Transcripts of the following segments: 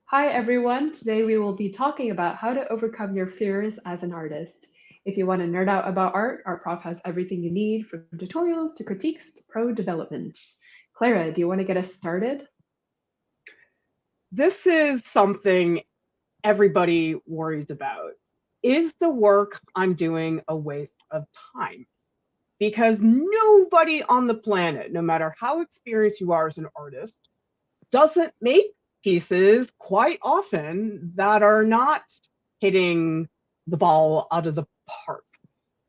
Hi everyone, today we will be talking about how to overcome your fears as an artist. If you want to nerd out about art, our prof has everything you need from tutorials to critiques to pro development. Clara, do you want to get us started? This is something everybody worries about. Is the work I'm doing a waste of time? Because nobody on the planet, no matter how experienced you are as an artist, doesn't make pieces quite often that are not hitting the ball out of the park.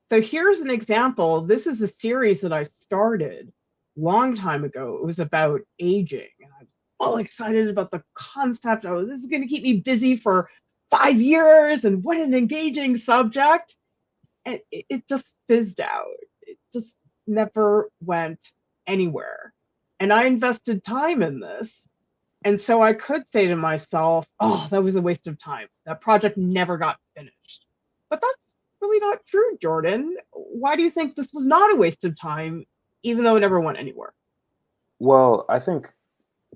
So here's an example. This is a series that I started a long time ago. It was about aging. And I was all excited about the concept. Oh, this is going to keep me busy for 5 years. And what an engaging subject. And it just fizzed out. It just never went anywhere. And I invested time in this. And so I could say to myself, oh, that was a waste of time. That project never got finished. But that's really not true, Jordan. Why do you think this was not a waste of time, even though it never went anywhere? Well, I think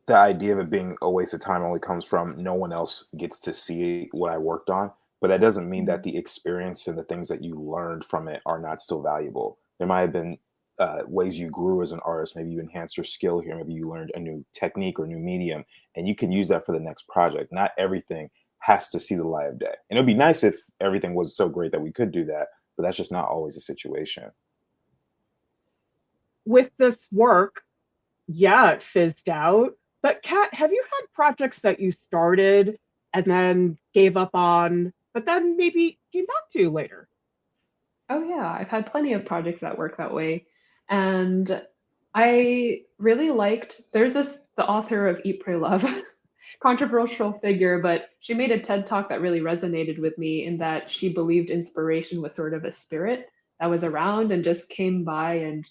the idea of it being a waste of time only comes from no one else gets to see what I worked on. But that doesn't mean that the experience and the things that you learned from it are not still valuable. There might have been ways you grew as an artist. Maybe you enhanced your skill here. Maybe you learned a new technique or new medium, and you can use that for the next project. Not everything has to see the light of day. And it would be nice if everything was so great that we could do that, but that's just not always the situation. With this work, yeah, it fizzed out. But Kat, have you had projects that you started and then gave up on, but then maybe came back to later? Oh yeah, I've had plenty of projects that work that way. And I really liked, there's the author of Eat, Pray, Love, controversial figure, but she made a TED talk that really resonated with me in that she believed inspiration was sort of a spirit that was around and just came by and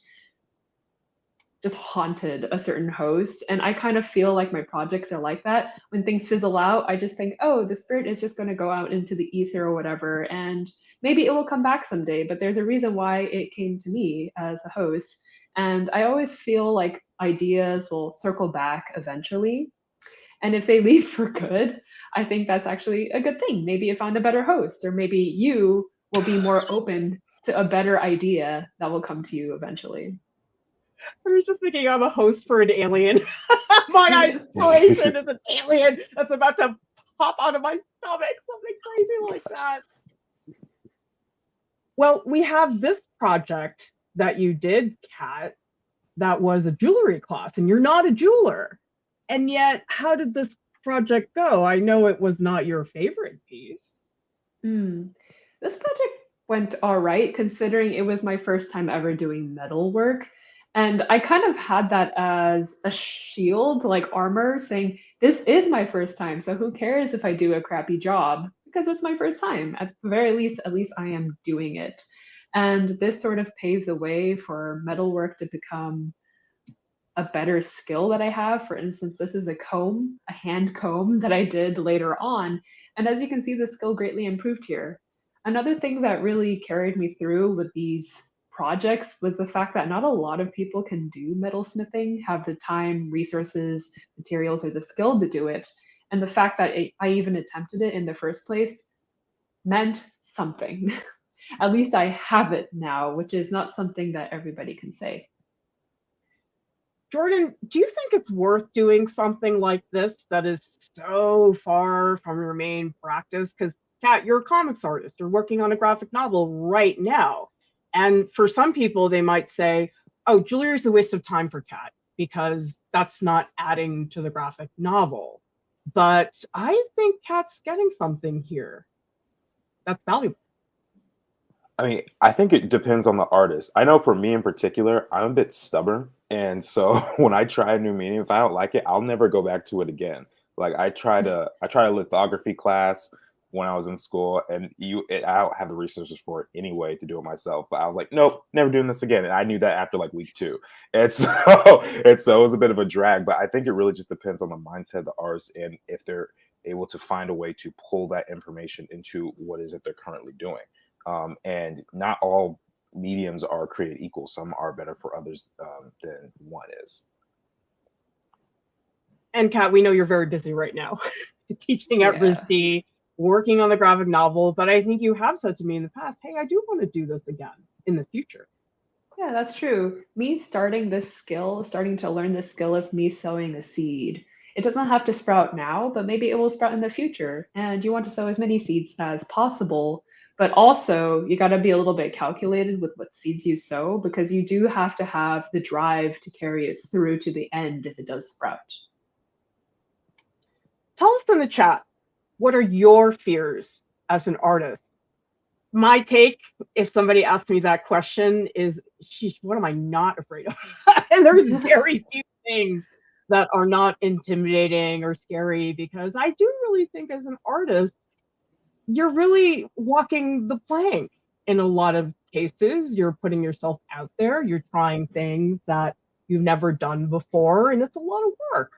just haunted a certain host. And I kind of feel like my projects are like that. When things fizzle out, I just think, oh, the spirit is just going to go out into the ether or whatever. And maybe it will come back someday. But there's a reason why it came to me as a host. And I always feel like ideas will circle back eventually. And if they leave for good, I think that's actually a good thing. Maybe you found a better host, or maybe you will be more open to a better idea that will come to you eventually. I was just thinking I'm a host for an alien. My isolation is an alien that's about to pop out of my stomach, something crazy like that. Well, we have this project that you did, Kat, that was a jewelry class, and you're not a jeweler. And yet, how did this project go? I know it was not your favorite piece. Mm. This project went all right, considering it was my first time ever doing metal work. And I kind of had that as a shield, like armor, saying, this is my first time, so who cares if I do a crappy job? Because it's my first time. At the very least, at least I am doing it. And this sort of paved the way for metalwork to become a better skill that I have. For instance, this is a comb, a hand comb that I did later on. And as you can see, the skill greatly improved here. Another thing that really carried me through with these projects was the fact that not a lot of people can do metalsmithing, have the time, resources, materials, or the skill to do it. And the fact that I even attempted it in the first place meant something. At least I have it now, which is not something that everybody can say. Jordan, do you think it's worth doing something like this that is so far from your main practice? Because, Kat, you're a comics artist, you're working on a graphic novel right now. And for some people, they might say, oh, jewelry is a waste of time for Kat because that's not adding to the graphic novel. But I think Kat's getting something here that's valuable. I mean, I think it depends on the artist. I know for me in particular, I'm a bit stubborn. And so when I try a new medium, if I don't like it, I'll never go back to it again. Like I tried a lithography class when I was in school, and I don't have the resources for it anyway to do it myself. But I was like, nope, never doing this again. And I knew that after like week two. And so it was a bit of a drag. But I think it really just depends on the mindset of the artist and if they're able to find a way to pull that information into what is it they're currently doing. And not all mediums are created equal. Some are better for others than one is. And Kat, we know you're very busy right now. teaching at Yeah. RISD, working on the graphic novel, but I think you have said to me in the past, hey, I do want to do this again in the future. Yeah, that's true. Me starting this skill, starting to learn this skill is me sowing a seed. It doesn't have to sprout now, but maybe it will sprout in the future. And you want to sow as many seeds as possible. But also, you got to be a little bit calculated with what seeds you sow because you do have to have the drive to carry it through to the end if it does sprout. Tell us in the chat, what are your fears as an artist? My take, if somebody asks me that question, is, sheesh, what am I not afraid of? And there's very few things that are not intimidating or scary, because I do really think as an artist, you're really walking the plank in a lot of cases. You're putting yourself out there, you're trying things that you've never done before, and it's a lot of work.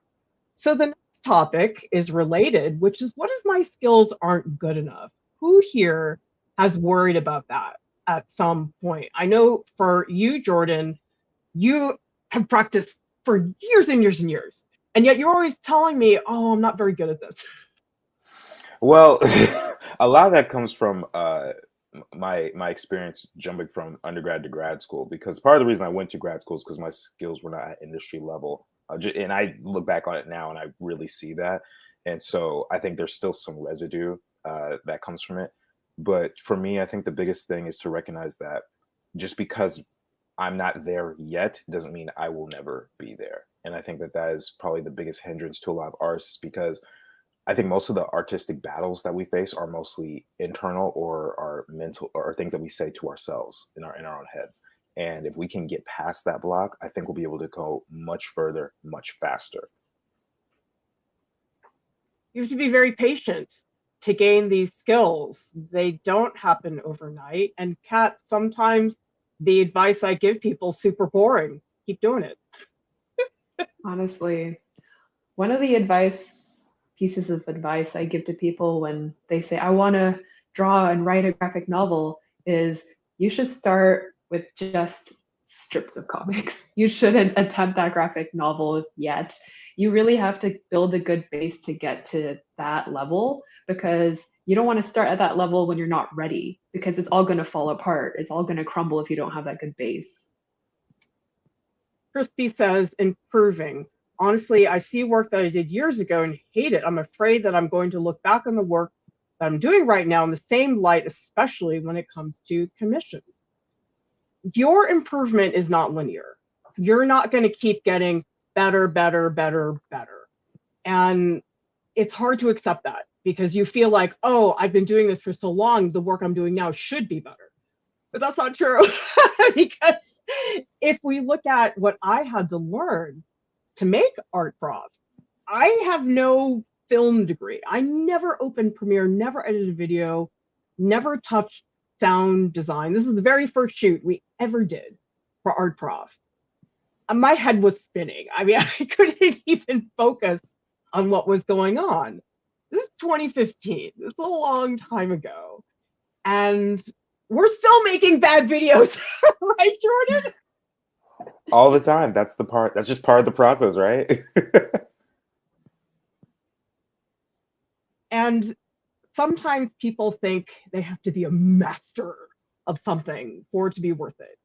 So the next topic is related, which is, what if my skills aren't good enough? Who here has worried about that at some point? I know for you, Jordan, you have practiced for years and years and years, and yet you're always telling me, oh, I'm not very good at this. Well, a lot of that comes from my experience jumping from undergrad to grad school, because part of the reason I went to grad school is because my skills were not at industry level. And I look back on it now and I really see that. And so I think there's still some residue that comes from it. But for me, I think the biggest thing is to recognize that just because I'm not there yet doesn't mean I will never be there. And I think that that is probably the biggest hindrance to a lot of artists, because I think most of the artistic battles that we face are mostly internal or are mental, or things that we say to ourselves in our own heads. And if we can get past that block, I think we'll be able to go much further, much faster. You have to be very patient to gain these skills. They don't happen overnight. And Kat, sometimes the advice I give people is super boring. Keep doing it. Honestly, one of the pieces of advice I give to people when they say, I want to draw and write a graphic novel, is you should start with just strips of comics. You shouldn't attempt that graphic novel yet. You really have to build a good base to get to that level, because you don't want to start at that level when you're not ready, because it's all going to fall apart. It's all going to crumble if you don't have that good base. Crispy says, improving. Honestly, I see work that I did years ago and hate it. I'm afraid that I'm going to look back on the work that I'm doing right now in the same light, especially when it comes to commissions. Your improvement is not linear. You're not going to keep getting better, better, better, better. And it's hard to accept that, because you feel like, oh, I've been doing this for so long, the work I'm doing now should be better. But that's not true. Because if we look at what I had to learn to make Art Prof, I have no film degree. I never opened Premiere, never edited video, never touched sound design. This is the very first shoot we ever did for Art Prof. My head was spinning. I mean, I couldn't even focus on what was going on. This is 2015. It's a long time ago. And we're still making bad videos, right, Jordan? All the time. That's just part of the process, right? And sometimes people think they have to be a master of something for it to be worth it.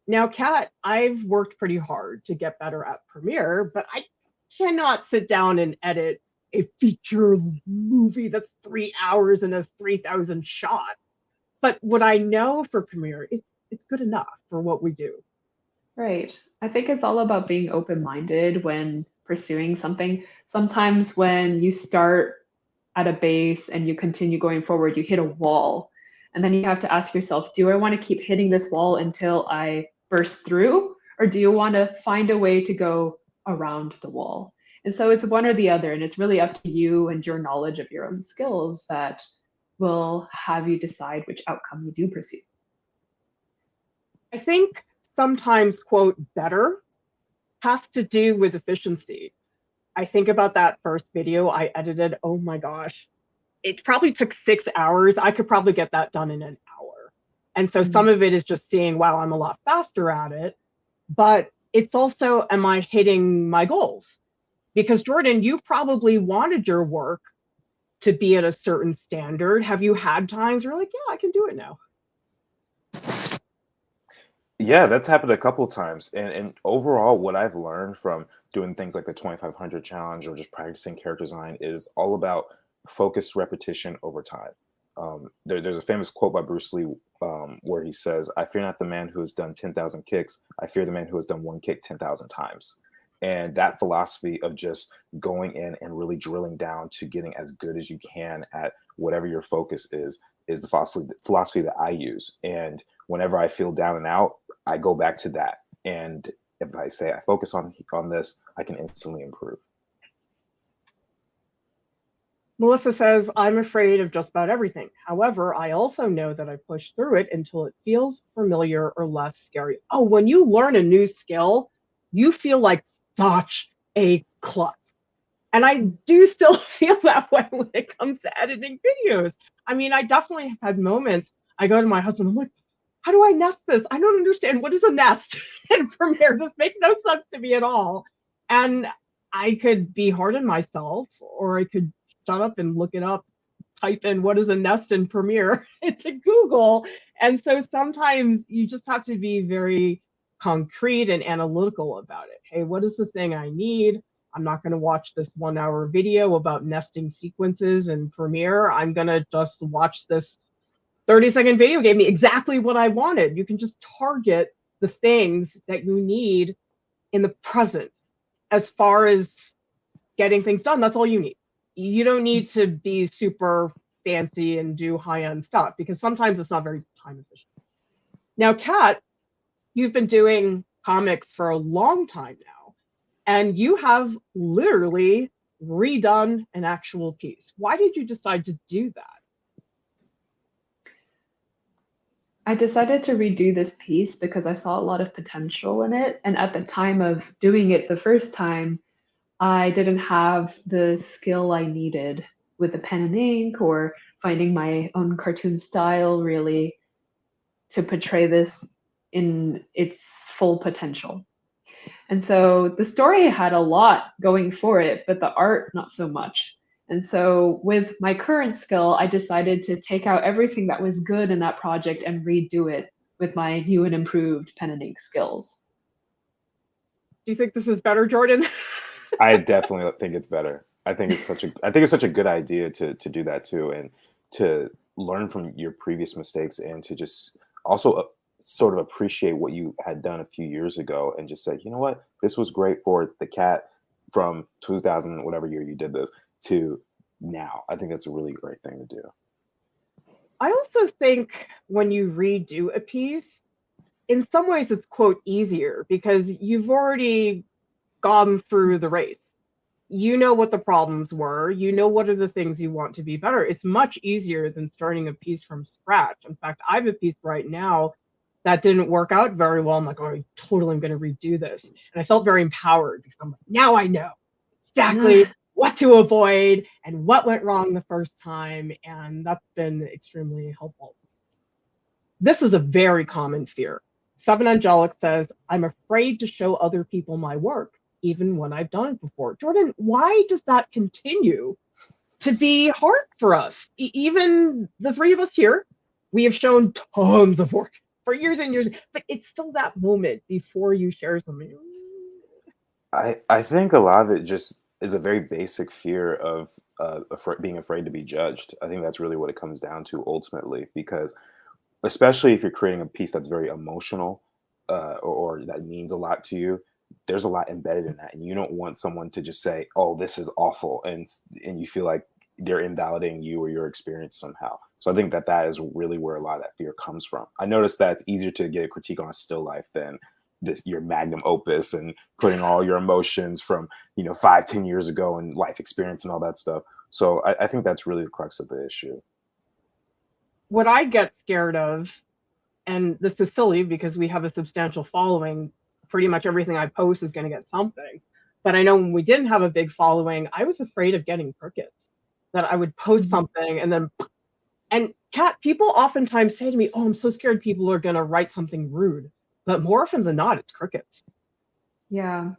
Now, Kat, I've worked pretty hard to get better at Premiere, but I cannot sit down and edit a feature movie that's 3 hours and has 3,000 shots. But what I know for Premiere, it's good enough for what we do. Right. I think it's all about being open-minded when pursuing something. Sometimes when you start at a base and you continue going forward, you hit a wall. And then you have to ask yourself, do I want to keep hitting this wall until I burst through? Or do you want to find a way to go around the wall? And so it's one or the other. And it's really up to you and your knowledge of your own skills that will have you decide which outcome you do pursue. I think sometimes, quote, better has to do with efficiency. I think about that first video I edited. Oh my gosh, it probably took 6 hours. I could probably get that done in an hour. And so some of it is just seeing, wow, I'm a lot faster at it. But it's also, am I hitting my goals? Because Jordan, you probably wanted your work to be at a certain standard? Have you had times where you're like, yeah, I can do it now? Yeah, that's happened a couple times. And overall, what I've learned from doing things like the 2500 challenge or just practicing character design is all about focused repetition over time. There's a famous quote by Bruce Lee where he says, "I fear not the man who has done 10,000 kicks. I fear the man who has done one kick 10,000 times." And that philosophy of just going in and really drilling down to getting as good as you can at whatever your focus is the philosophy that I use. And whenever I feel down and out, I go back to that. And if I say I focus on this, I can instantly improve. Melissa says, I'm afraid of just about everything. However, I also know that I push through it until it feels familiar or less scary. Oh, when you learn a new skill, you feel like such a klutz. And I do still feel that way when it comes to editing videos. I mean, I definitely have had moments. I go to my husband, I'm like, how do I nest this? I don't understand. What is a nest in Premiere? This makes no sense to me at all. And I could be hard on myself, or I could shut up and look it up, type in what is a nest in Premiere into Google. And so sometimes you just have to be very concrete and analytical about it. Hey, what is the thing I need? I'm not going to watch this 1 hour video about nesting sequences in Premiere. I'm going to just watch this 30-second video, gave me exactly what I wanted. You can just target the things that you need in the present. As far as getting things done, that's all you need. You don't need to be super fancy and do high-end stuff, because sometimes it's not very time efficient. Now, Kat, you've been doing comics for a long time now, and you have literally redone an actual piece. Why did you decide to do that? I decided to redo this piece because I saw a lot of potential in it. And at the time of doing it the first time, I didn't have the skill I needed with the pen and ink or finding my own cartoon style really to portray this in its full potential. And so the story had a lot going for it, but the art, not so much. And so with my current skill, I decided to take out everything that was good in that project and redo it with my new and improved pen and ink skills. Do you think this is better, Jordan? I definitely think it's better. I think it's such a good idea to do that too, and to learn from your previous mistakes, and to just also sort of appreciate what you had done a few years ago, and just say, you know what, this was great for the cat from 2000, whatever year you did this, to now. I think that's a really great thing to do. I also think when you redo a piece, in some ways it's quote easier because you've already gone through the race. You know what the problems were. You know what are the things you want to be better. It's much easier than starting a piece from scratch. In fact, I have a piece right now that didn't work out very well. I'm like, oh, I totally am going to redo this. And I felt very empowered because I'm like, now I know exactly what to avoid and what went wrong the first time. And that's been extremely helpful. This is a very common fear. Seven Angelic says, I'm afraid to show other people my work, even when I've done it before. Jordan, why does that continue to be hard for us? Even the three of us here, we have shown tons of work for years and years, but it's still that moment before you share something. I think a lot of it just is a very basic fear of being afraid to be judged. I think that's really what it comes down to ultimately, because especially if you're creating a piece that's very emotional or that means a lot to you, there's a lot embedded in that, and you don't want someone to just say, oh, this is awful, and you feel like they're invalidating you or your experience somehow. So I think that is really where a lot of that fear comes from. I noticed that it's easier to get a critique on a still life than your magnum opus and putting all your emotions from 5-10 years ago and life experience and all that stuff. So I think that's really the crux of the issue. What I get scared of, and this is silly because we have a substantial following, pretty much everything I post is going to get something. But I know when we didn't have a big following, I was afraid of getting crickets, that I would post something and Kat, people oftentimes say to me, oh, I'm so scared people are going to write something rude. But more often than not, it's crickets. Yeah,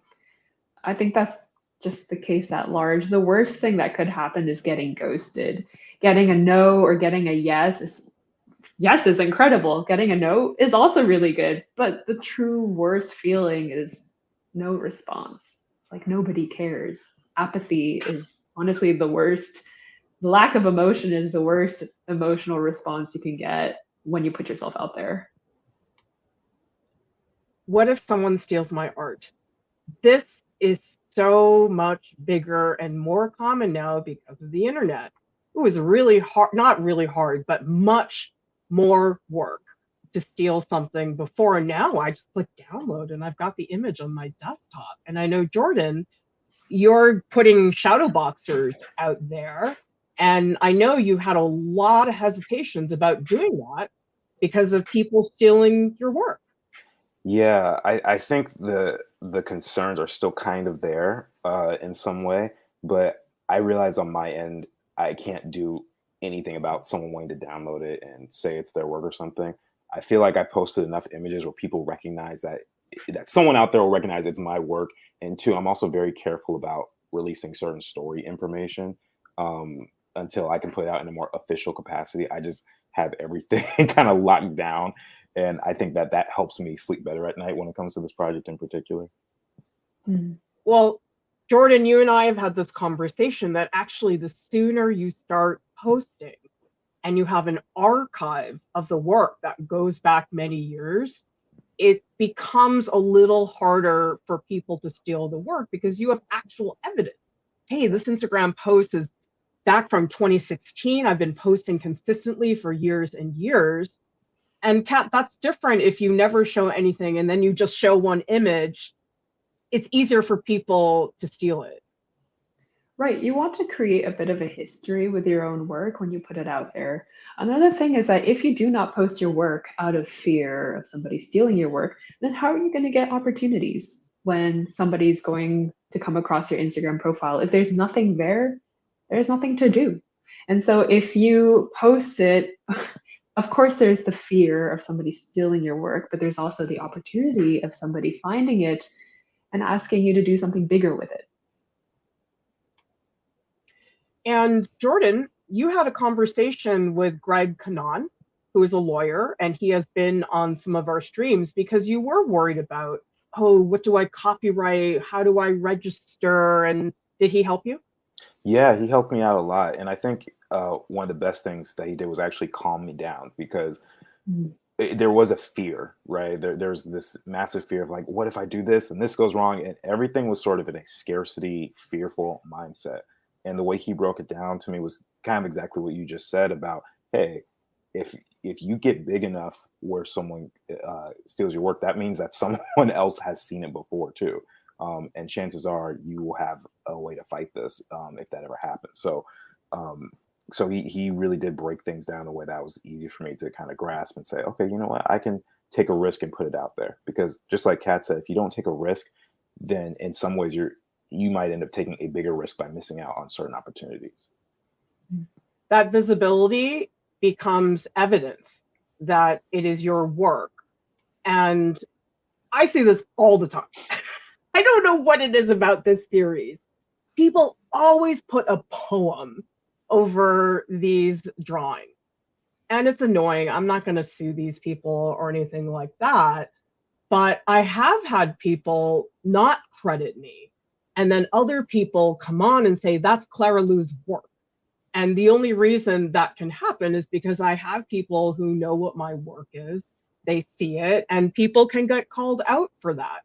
I think that's just the case at large. The worst thing that could happen is getting ghosted. Getting a no or getting a yes is incredible. Getting a no is also really good. But the true worst feeling is no response. Like nobody cares. Apathy is honestly the worst. Lack of emotion is the worst emotional response you can get when you put yourself out there. What if someone steals my art? This is so much bigger and more common now because of the internet. It was really hard, not really hard, but much more work to steal something before. And now I just click download and I've got the image on my desktop. And I know, Jordan, you're putting shadow boxers out there. And I know you had a lot of hesitations about doing that because of people stealing your work. Yeah, I think the concerns are still kind of there in some way, but I realize on my end I can't do anything about someone wanting to download it and say it's their work or something. I feel like I posted enough images where people recognize that someone out there will recognize it's my work. And two, I'm also very careful about releasing certain story information until I can put it out in a more official capacity. I just have everything kind of locked down. And I think that that helps me sleep better at night when it comes to this project in particular. Well, Jordan, you and I have had this conversation that actually the sooner you start posting and you have an archive of the work that goes back many years, it becomes a little harder for people to steal the work because you have actual evidence. Hey, this Instagram post is back from 2016. I've been posting consistently for years and years. And Kat, that's different if you never show anything and then you just show one image. It's easier for people to steal it. Right. You want to create a bit of a history with your own work when you put it out there. Another thing is that if you do not post your work out of fear of somebody stealing your work, then how are you going to get opportunities when somebody's going to come across your Instagram profile? If there's nothing there, there's nothing to do. And so if you post it, of course, there's the fear of somebody stealing your work, but there's also the opportunity of somebody finding it and asking you to do something bigger with it. And Jordan, you had a conversation with Greg Cannon, who is a lawyer, and he has been on some of our streams because you were worried about, oh, what do I copyright? How do I register? And did he help you? Yeah, he helped me out a lot. And I think one of the best things that he did was actually calm me down because there was a fear, right? There's this massive fear of like, what if I do this and this goes wrong? And everything was sort of in a scarcity, fearful mindset. And the way he broke it down to me was kind of exactly what you just said about, hey, if you get big enough where someone steals your work, that means that someone else has seen it before too. And chances are you will have a way to fight this if that ever happens. So he really did break things down in a way that was easy for me to kind of grasp and say, okay, you know what, I can take a risk and put it out there. Because just like Kat said, if you don't take a risk, then in some ways you might end up taking a bigger risk by missing out on certain opportunities. That visibility becomes evidence that it is your work. And I see this all the time. I don't know what it is about this series. People always put a poem over these drawings. And it's annoying. I'm not going to sue these people or anything like that. But I have had people not credit me. And then other people come on and say, that's Clara Lieu's work. And the only reason that can happen is because I have people who know what my work is. They see it, and people can get called out for that.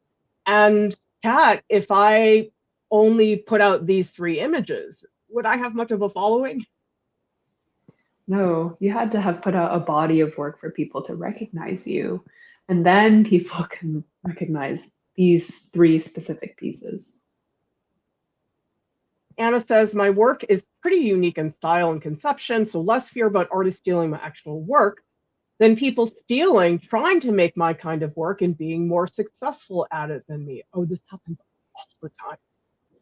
And Kat, if I only put out these 3 images, would I have much of a following? No, you had to have put out a body of work for people to recognize you. And then people can recognize these 3 specific pieces. Anna says, my work is pretty unique in style and conception, so less fear about artists stealing my actual work than people stealing, trying to make my kind of work and being more successful at it than me. Oh, this happens all the time.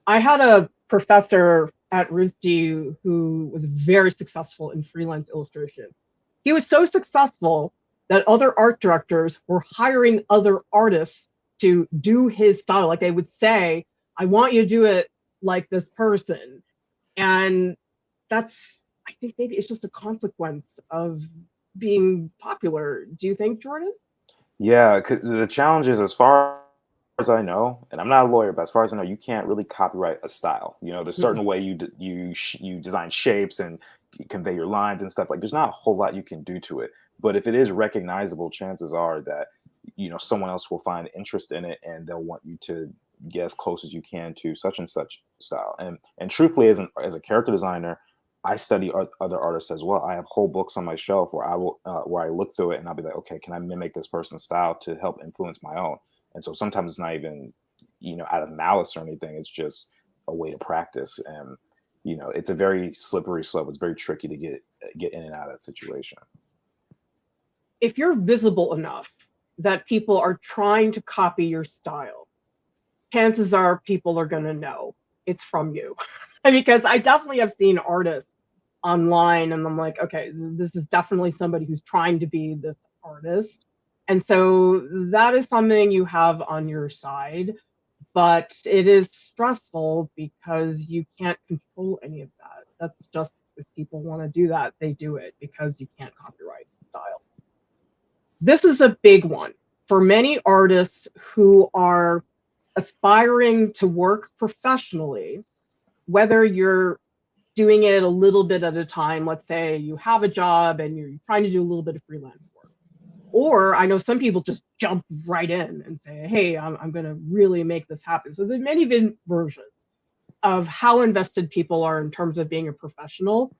I had a professor at RISD who was very successful in freelance illustration. He was so successful that other art directors were hiring other artists to do his style. Like they would say, I want you to do it like this person. And that's, I think maybe it's just a consequence of being popular. Do you think, Jordan? Yeah, 'cause the challenge is, as far as I know, and I'm not a lawyer, but as far as I know, you can't really copyright a style. You know, there's certain way you design shapes and convey your lines and stuff. Like, there's not a whole lot you can do to it. But if it is recognizable, chances are that someone else will find interest in it, and they'll want you to get as close as you can to such and such style. And truthfully, as a character designer, I study other artists as well. I have whole books on my shelf where I look through it and I'll be like, okay, can I mimic this person's style to help influence my own? And so sometimes it's not even, out of malice or anything. It's just a way to practice. And, it's a very slippery slope. It's very tricky to get in and out of that situation. If you're visible enough that people are trying to copy your style, chances are people are going to know it's from you. Because I definitely have seen artists online and I'm like, okay, this is definitely somebody who's trying to be this artist. And so that is something you have on your side, but it is stressful because you can't control any of that. That's just, if people want to do that, they do it because you can't copyright style. This is a big one for many artists who are aspiring to work professionally, whether you're doing it a little bit at a time. Let's say you have a job and you're trying to do a little bit of freelance work. Or I know some people just jump right in and say, hey, I'm going to really make this happen. So there's many versions of how invested people are in terms of being a professional.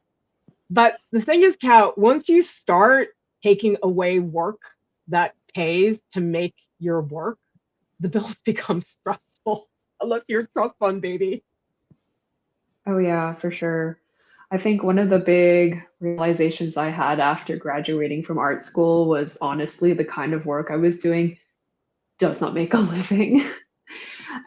But the thing is, Kat, once you start taking away work that pays to make your work, the bills become stressful, unless you're a trust fund baby. Oh, yeah, for sure. I think one of the big realizations I had after graduating from art school was, honestly, the kind of work I was doing does not make a living.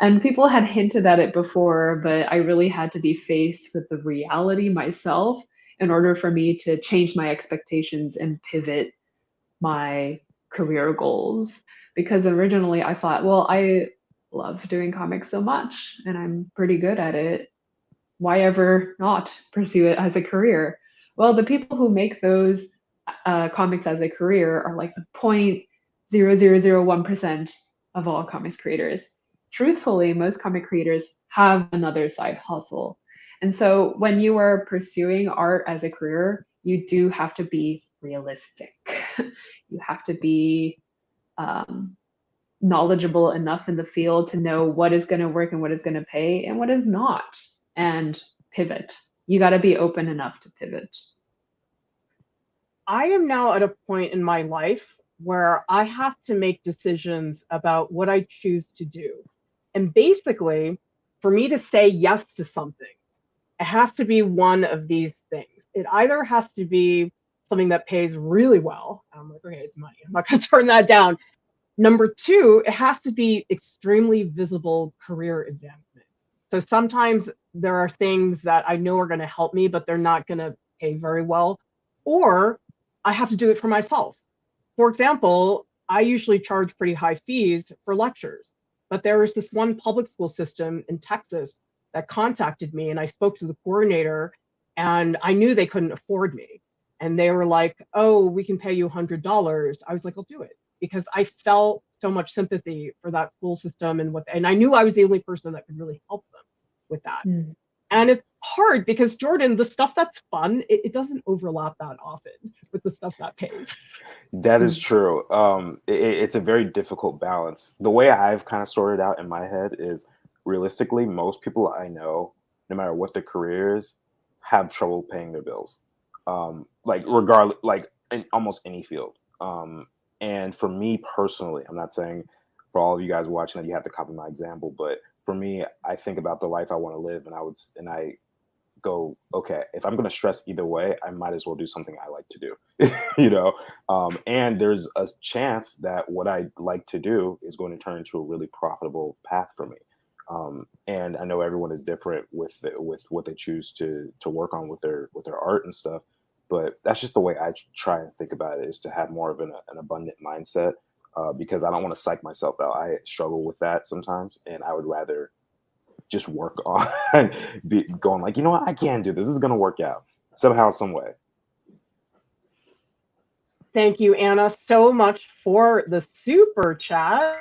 And people had hinted at it before, but I really had to be faced with the reality myself in order for me to change my expectations and pivot my career goals. Because originally I thought, well, I love doing comics so much and I'm pretty good at it. Why ever not pursue it as a career? Well, the people who make those comics as a career are like the 0.0001% of all comics creators. Truthfully, most comic creators have another side hustle. And so when you are pursuing art as a career, you do have to be realistic. You have to be knowledgeable enough in the field to know what is going to work and what is going to pay and what is not, and pivot. You got to be open enough to pivot. I am now at a point in my life where I have to make decisions about what I choose to do. And basically, for me to say yes to something, it has to be one of these things. It either has to be something that pays really well. I'm like, okay, it's money. I'm not going to turn that down. Number two, it has to be extremely visible career advancement. So sometimes there are things that I know are going to help me, but they're not going to pay very well. Or I have to do it for myself. For example, I usually charge pretty high fees for lectures, but there was this one public school system in Texas that contacted me, and I spoke to the coordinator, and I knew they couldn't afford me. And they were like, oh, we can pay you $100. I was like, I'll do it, because I felt so much sympathy for that school system and I knew I was the only person that could really help them with that. Mm. And it's hard because, Jordan, the stuff that's fun, it doesn't overlap that often with the stuff that pays. That is true. It's a very difficult balance. The way I've kind of sorted out in my head is, realistically, most people I know, no matter what their career is, have trouble paying their bills. Regardless, like in almost any field. And for me personally, I'm not saying for all of you guys watching that you have to copy my example, but for me, I think about the life I want to live, and I go, okay, if I'm going to stress either way, I might as well do something I like to do, and there's a chance that what I like to do is going to turn into a really profitable path for me. And I know everyone is different with what they choose to work on with their art and stuff, but that's just the way I try and think about it, is to have more of an abundant mindset, because I don't want to psych myself out. I struggle with that sometimes, and I would rather just work on going like, you know what, I can do this. This is going to work out somehow, some way. Thank you, Anna, so much for the super chat.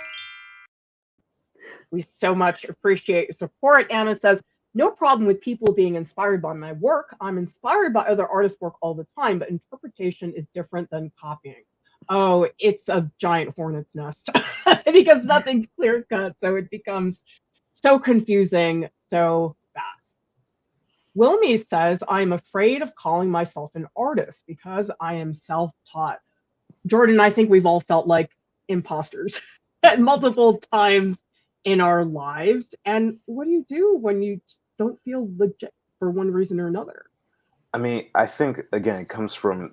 We so much appreciate your support. Anna says, no problem with people being inspired by my work. I'm inspired by other artists' work all the time, but interpretation is different than copying. Oh, it's a giant hornet's nest because nothing's clear cut. So it becomes so confusing so fast. Wilmy says, I'm afraid of calling myself an artist because I am self-taught. Jordan, I think we've all felt like imposters at multiple times in our lives. And what do you do when you don't feel legit for one reason or another? I mean, I think, again, it comes from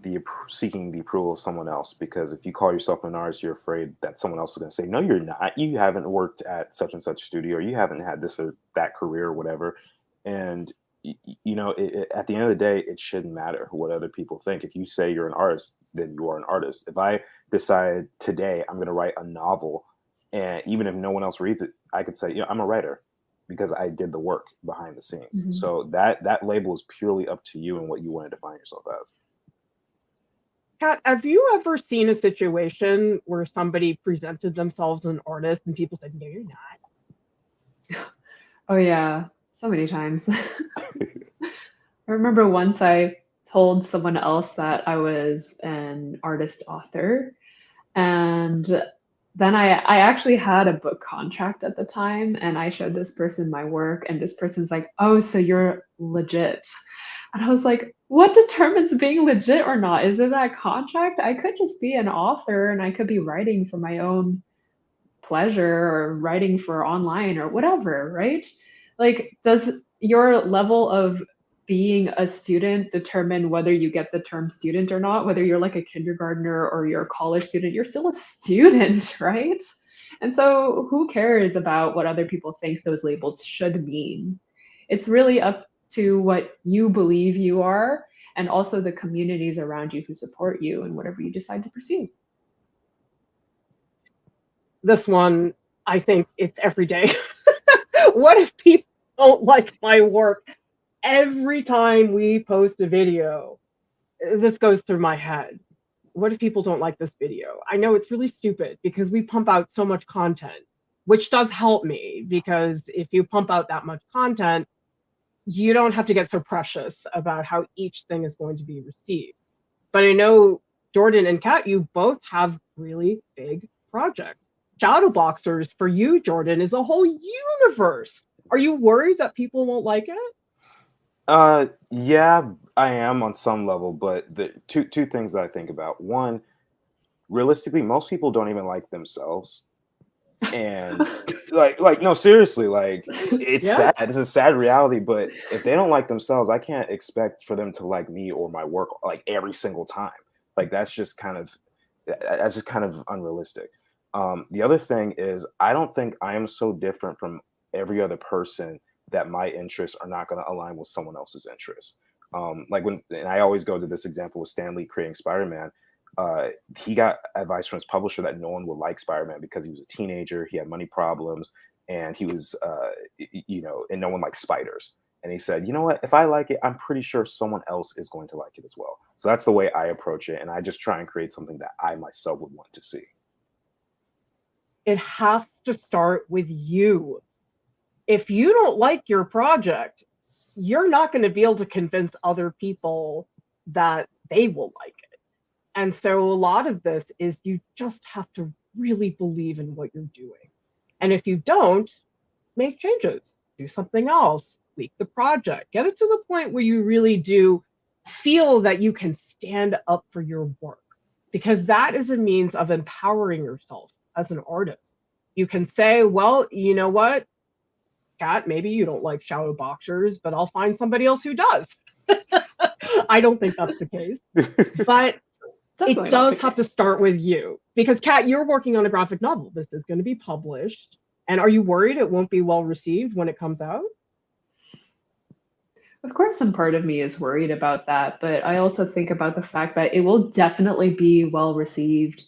seeking the approval of someone else, because if you call yourself an artist, you're afraid that someone else is going to say, no, you're not. You haven't worked at such and such studio, or you haven't had this or that career or whatever. And, you know, at the end of the day, it shouldn't matter what other people think. If you say you're an artist, then you are an artist. If I decide today I'm going to write a novel, and even if no one else reads it, I could say, yeah, I'm a writer, because I did the work behind the scenes. Mm-hmm. So that label is purely up to you and what you want to define yourself as. Kat, have you ever seen a situation where somebody presented themselves as an artist and people said, no, you're not? Oh yeah, so many times. I remember once I told someone else that I was an artist author, and then I actually had a book contract at the time, and I showed this person my work, and this person's like, oh, so you're legit. And I was like, what determines being legit or not? Is it that contract? I could just be an author and I could be writing for my own pleasure or writing for online or whatever, right? Like, does your level of being a student determine whether you get the term student or not? Whether you're like a kindergartner or you're a college student, you're still a student, right? And so who cares about what other people think those labels should mean? It's really up to what you believe you are, and also the communities around you who support you in whatever you decide to pursue. This one, I think it's every day. What if people don't like my work? Every time we post a video, this goes through my head. What if people don't like this video? I know it's really stupid because we pump out so much content, which does help me, because if you pump out that much content, you don't have to get so precious about how each thing is going to be received. But I know Jordan and Kat, you both have really big projects. Shadowboxers for you, Jordan, is a whole universe. Are you worried that people won't like it? Yeah, I am on some level, but the two things that I think about. One, realistically, most people don't even like themselves. And like no, seriously, like it's sad. It's a sad reality, but if they don't like themselves, I can't expect for them to like me or my work like every single time. Like that's just kind of unrealistic. The other thing is, I don't think I am so different from every other person that my interests are not going to align with someone else's interests. Like and I always go to this example with Stan Lee creating Spider-Man. He got advice from his publisher that no one would like Spider-Man because he was a teenager, he had money problems, and he was, and no one likes spiders. And he said, you know what, if I like it, I'm pretty sure someone else is going to like it as well. So that's the way I approach it. And I just try and create something that I myself would want to see. It has to start with you. If you don't like your project, you're not going to be able to convince other people that they will like it. And so a lot of this is you just have to really believe in what you're doing. And if you don't, make changes, do something else, tweak the project, get it to the point where you really do feel that you can stand up for your work, because that is a means of empowering yourself as an artist. You can say, well, you know what, Kat, maybe you don't like Shadowboxers, but I'll find somebody else who does. I don't think that's the case, but it does have to start with you, because Kat, you're working on a graphic novel. This is going to be published. And are you worried it won't be well received when it comes out? Of course, some part of me is worried about that, but I also think about the fact that it will definitely be well received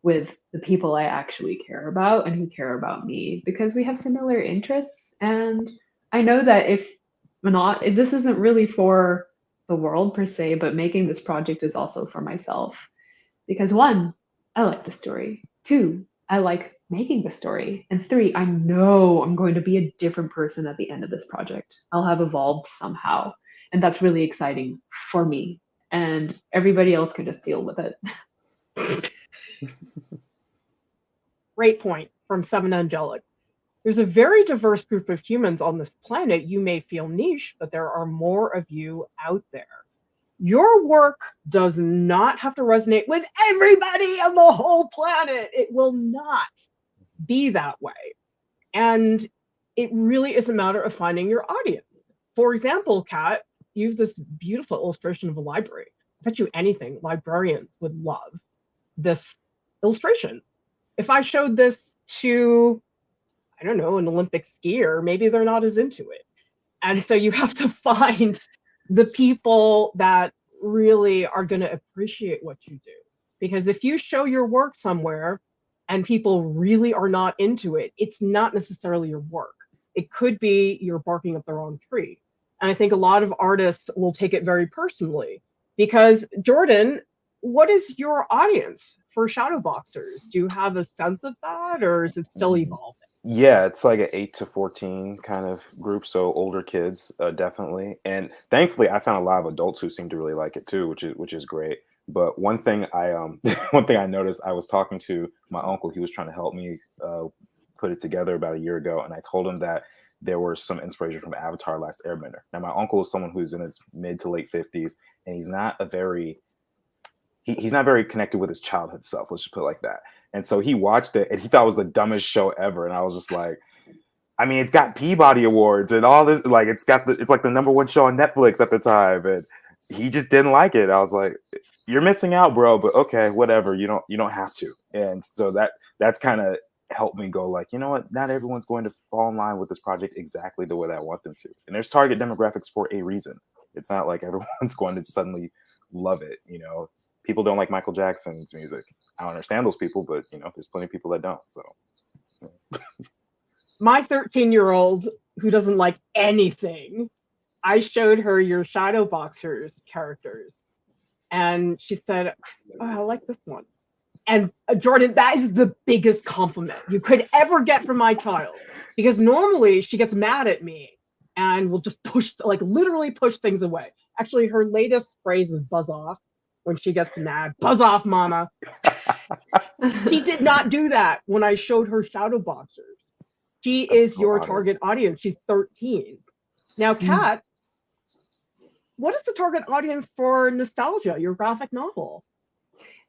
with the people I actually care about and who care about me, because we have similar interests and I know that if not, this isn't really for the world per se, but making this project is also for myself. Because one, I like the story. Two, I like making the story. And three, I know I'm going to be a different person at the end of this project. I'll have evolved somehow. And that's really exciting for me. And everybody else can just deal with it. Great point from Seven Angelic. There's a very diverse group of humans on this planet. You may feel niche, but there are more of you out there. Your work does not have to resonate with everybody on the whole planet. It will not be that way. And it really is a matter of finding your audience. For example, Kat, you have this beautiful illustration of a library. I bet you anything, librarians would love this illustration. If I showed this to, I don't know, an Olympic skier, maybe they're not as into it. And so you have to find the people that really are going to appreciate what you do. Because if you show your work somewhere and people really are not into it, it's not necessarily your work. It could be you're barking up the wrong tree. And I think a lot of artists will take it very personally. Because, Jordan, what is your audience for shadow boxers? Do you have a sense of that, or is it still evolving? Yeah, it's like an 8 to 14 kind of group, so older kids, definitely. And thankfully, I found a lot of adults who seem to really like it too, which is great. But one thing I one thing I noticed, I was talking to my uncle. He was trying to help me put it together about a year ago, and I told him that there was some inspiration from Avatar: Last Airbender. Now, my uncle is someone who's in his mid to late 50s, and he's not a very he's not very connected with his childhood self. Let's just put it like that. And so he watched it and he thought it was the dumbest show ever. And I was just like, I mean, it's got Peabody Awards and all this. Like, it's like the #1 show on Netflix at the time, and he just didn't like it. I was like, you're missing out, bro. But okay, whatever. You don't have to. And so that's kind of helped me go like, you know what? Not everyone's going to fall in line with this project exactly the way that I want them to. And there's target demographics for a reason. It's not like everyone's going to suddenly love it. People don't like Michael Jackson's music. I don't understand those people, but there's plenty of people that don't. So my 13-year-old who doesn't like anything, I showed her your shadow boxers characters, and she said, "Oh, I like this one." And Jordan, that is the biggest compliment you could ever get from my child, because normally she gets mad at me and will just literally push things away. Actually, her latest phrase is "buzz off." When she gets mad, "Buzz off, mama." She did not do that when I showed her shadow boxers. She is your target audience. She's 13. Now, Kat, what is the target audience for Nostalgia, your graphic novel?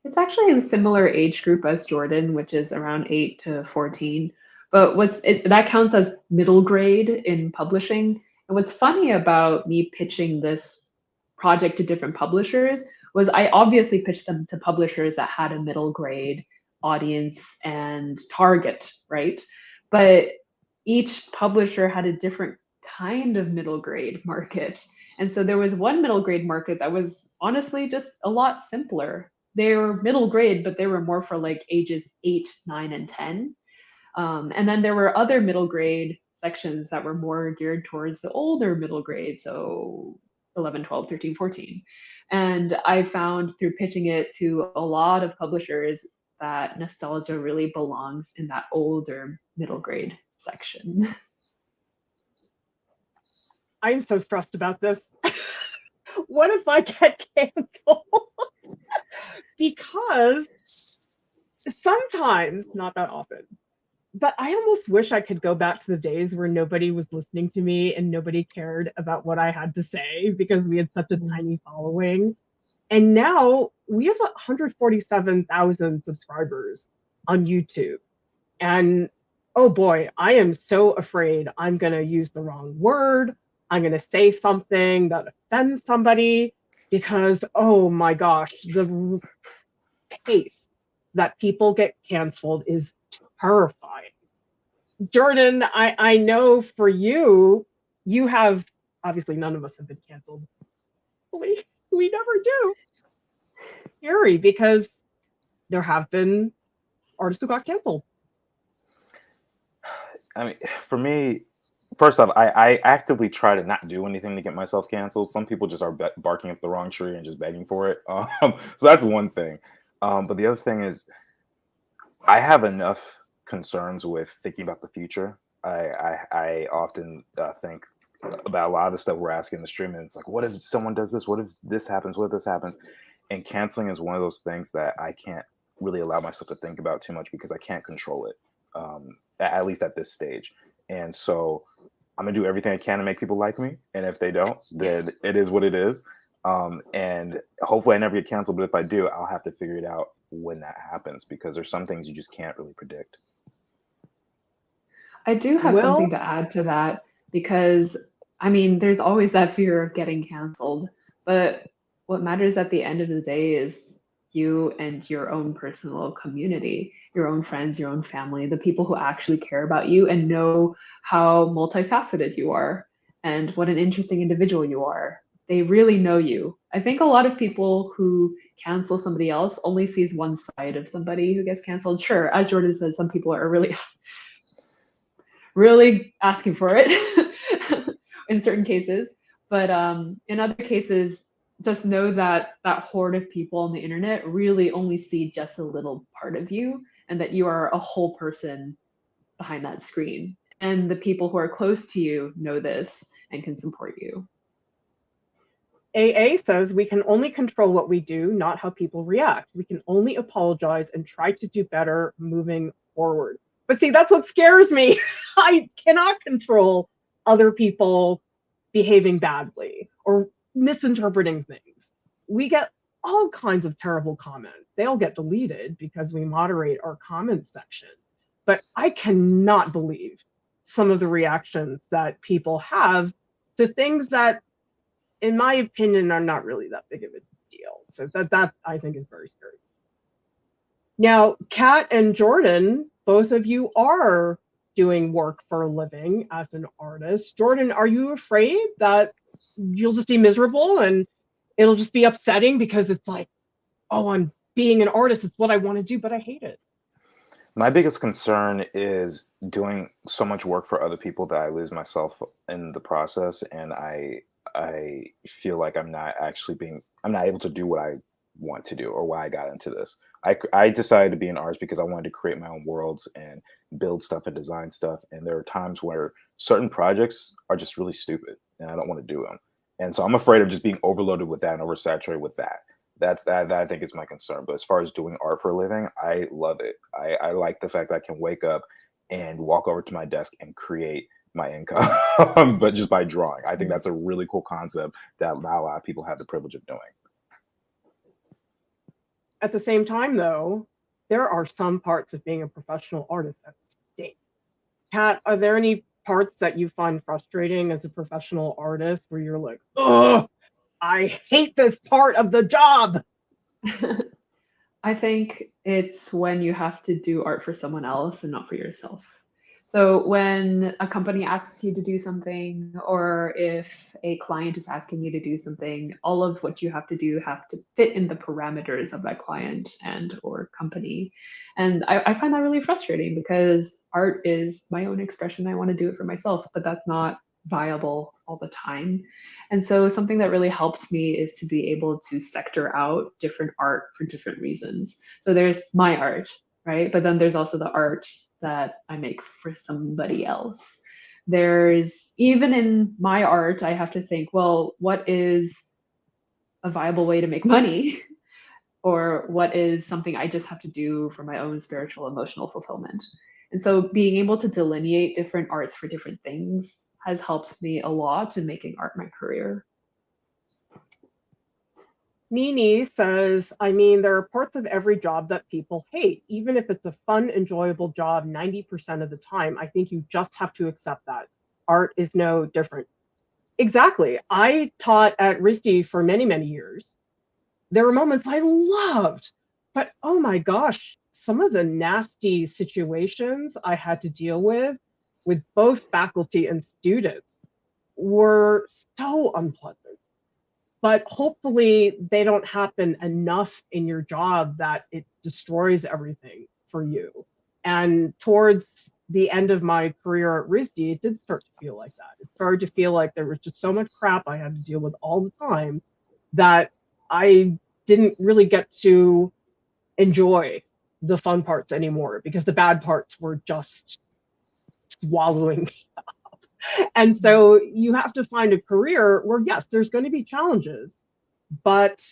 It's actually in a similar age group as Jordan, which is around 8 to 14. But that counts as middle grade in publishing. And what's funny about me pitching this project to different publishers was I obviously pitched them to publishers that had a middle grade audience and target, right? But each publisher had a different kind of middle grade market. And so there was one middle grade market that was honestly just a lot simpler. They were middle grade, but they were more for like ages 8, 9, and 10. And then there were other middle grade sections that were more geared towards the older middle grade, so 11, 12, 13, 14. And I found through pitching it to a lot of publishers that Nostalgia really belongs in that older middle grade section. I'm so stressed about this. What if I get canceled? Because sometimes, not that often, but I almost wish I could go back to the days where nobody was listening to me and nobody cared about what I had to say because we had such a tiny following. And now we have 147,000 subscribers on YouTube. And oh boy, I am so afraid I'm going to use the wrong word. I'm going to say something that offends somebody because, oh my gosh, the pace that people get canceled is terrifying. Jordan, I know for you, you have, obviously none of us have been canceled. We never do. Scary, because there have been artists who got canceled. I mean, for me, first off, I actively try to not do anything to get myself canceled. Some people just are barking up the wrong tree and just begging for it. So that's one thing. But the other thing is, I have enough concerns with thinking about the future. I often think about a lot of the stuff we're asking in the stream, and it's like, what if someone does this? What if this happens? What if this happens? And canceling is one of those things that I can't really allow myself to think about too much because I can't control it, at least at this stage. And so I'm gonna do everything I can to make people like me, and if they don't, then it is what it is. And hopefully I never get canceled, but if I do, I'll have to figure it out when that happens, because there's some things you just can't really predict. I do have something to add to that, because I mean, there's always that fear of getting canceled, but what matters at the end of the day is you and your own personal community, your own friends, your own family, the people who actually care about you and know how multifaceted you are and what an interesting individual you are. They really know you. I think a lot of people who cancel somebody else only sees one side of somebody who gets canceled. Sure, as Jordan says, some people are really really asking for it in certain cases. But in other cases, just know that that horde of people on the internet really only see just a little part of you, and that you are a whole person behind that screen. And the people who are close to you know this and can support you. AA says we can only control what we do, not how people react. We can only apologize and try to do better moving forward. But see, that's what scares me. I cannot control other people behaving badly or misinterpreting things. We get all kinds of terrible comments. They all get deleted because we moderate our comment section. But I cannot believe some of the reactions that people have to things that, in my opinion, are not really that big of a deal. So that I think is very scary. Now, Kat and Jordan, both of you are doing work for a living as an artist. Jordan, are you afraid that you'll just be miserable and it'll just be upsetting because it's like, oh, I'm being an artist, it's what I want to do, but I hate it? My biggest concern is doing so much work for other people that I lose myself in the process, and I feel like I'm not able to do what I want to do or why I got into this. I decided to be an artist because I wanted to create my own worlds and build stuff and design stuff. And there are times where certain projects are just really stupid and I don't want to do them. And so I'm afraid of just being overloaded with that and oversaturated with that. That I think is my concern. But as far as doing art for a living, I love it. I like the fact that I can wake up and walk over to my desk and create my income, but just by drawing. I think that's a really cool concept that not a lot of people have the privilege of doing. At the same time, though, there are some parts of being a professional artist that stink. Kat, are there any parts that you find frustrating as a professional artist where you're like, oh, I hate this part of the job? I think it's when you have to do art for someone else and not for yourself. So when a company asks you to do something, or if a client is asking you to do something, all of what you have to do have to fit in the parameters of that client and or company. And I find that really frustrating because art is my own expression. I want to do it for myself, but that's not viable all the time. And so something that really helps me is to be able to sector out different art for different reasons. So there's my art, right? But then there's also the art that I make for somebody else. There's, even in my art, I have to think, well, what is a viable way to make money? Or what is something I just have to do for my own spiritual, emotional fulfillment? And so being able to delineate different arts for different things has helped me a lot in making art my career. Nini says, I mean, there are parts of every job that people hate. Even if it's a fun, enjoyable job 90% of the time, I think you just have to accept that. Art is no different. Exactly. I taught at RISD for many, many years. There were moments I loved, but oh my gosh, some of the nasty situations I had to deal with both faculty and students were so unpleasant. But hopefully they don't happen enough in your job that it destroys everything for you. And towards the end of my career at RISD, it did start to feel like that. It started to feel like there was just so much crap I had to deal with all the time that I didn't really get to enjoy the fun parts anymore because the bad parts were just swallowing me up. And so you have to find a career where, yes, there's going to be challenges, but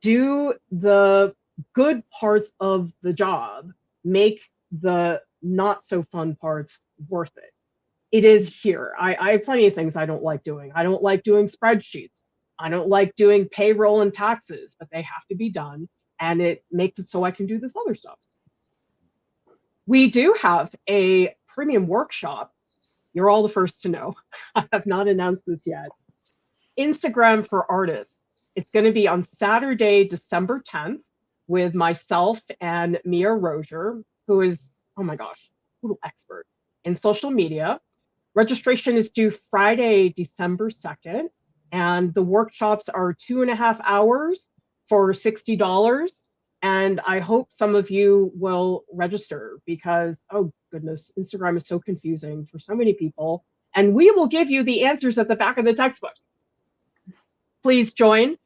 do the good parts of the job make the not so fun parts worth it? It is here. I have plenty of things I don't like doing. I don't like doing spreadsheets. I don't like doing payroll and taxes, but they have to be done. And it makes it so I can do this other stuff. We do have a premium workshop. You're all the first to know. I have not announced this yet. Instagram for Artists. It's going to be on Saturday, December 10th with myself and Mia Rozier, who is, oh my gosh, total expert in social media. Registration is due Friday, December 2nd, and the workshops are 2.5 hours for $60. And I hope some of you will register because, oh goodness, Instagram is so confusing for so many people. And we will give you the answers at the back of the textbook. Please join.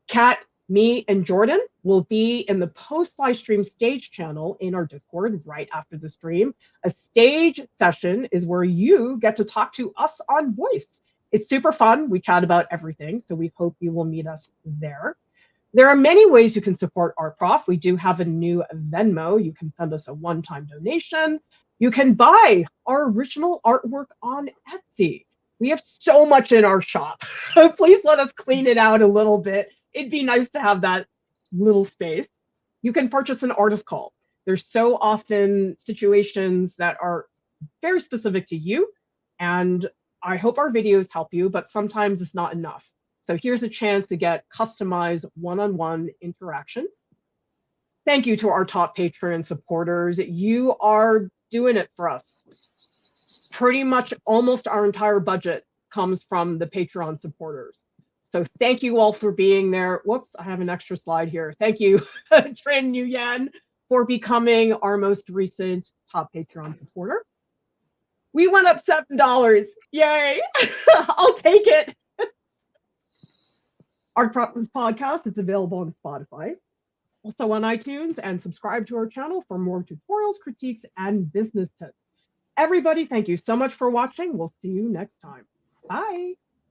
Kat, me, and Jordan will be in the post-live stream stage channel in our Discord right after the stream. A stage session is where you get to talk to us on voice. It's super fun. We chat about everything, so we hope you will meet us there. There are many ways you can support our prof. We do have a new Venmo. You can send us a one-time donation. You can buy our original artwork on Etsy. We have so much in our shop. Please let us clean it out a little bit. It'd be nice to have that little space. You can purchase an artist call. There's so often situations that are very specific to you, and I hope our videos help you, but sometimes it's not enough. So here's a chance to get customized one-on-one interaction. Thank you to our top Patreon supporters. You are doing it for us. Pretty much almost our entire budget comes from the Patreon supporters. So thank you all for being there. Whoops, I have an extra slide here. Thank you, Trin Nguyen, for becoming our most recent top Patreon supporter. We went up $7. Yay! I'll take it. Our podcast is available on Spotify, also on iTunes, and subscribe to our channel for more tutorials, critiques, and business tips. Everybody, thank you so much for watching. We'll see you next time. Bye.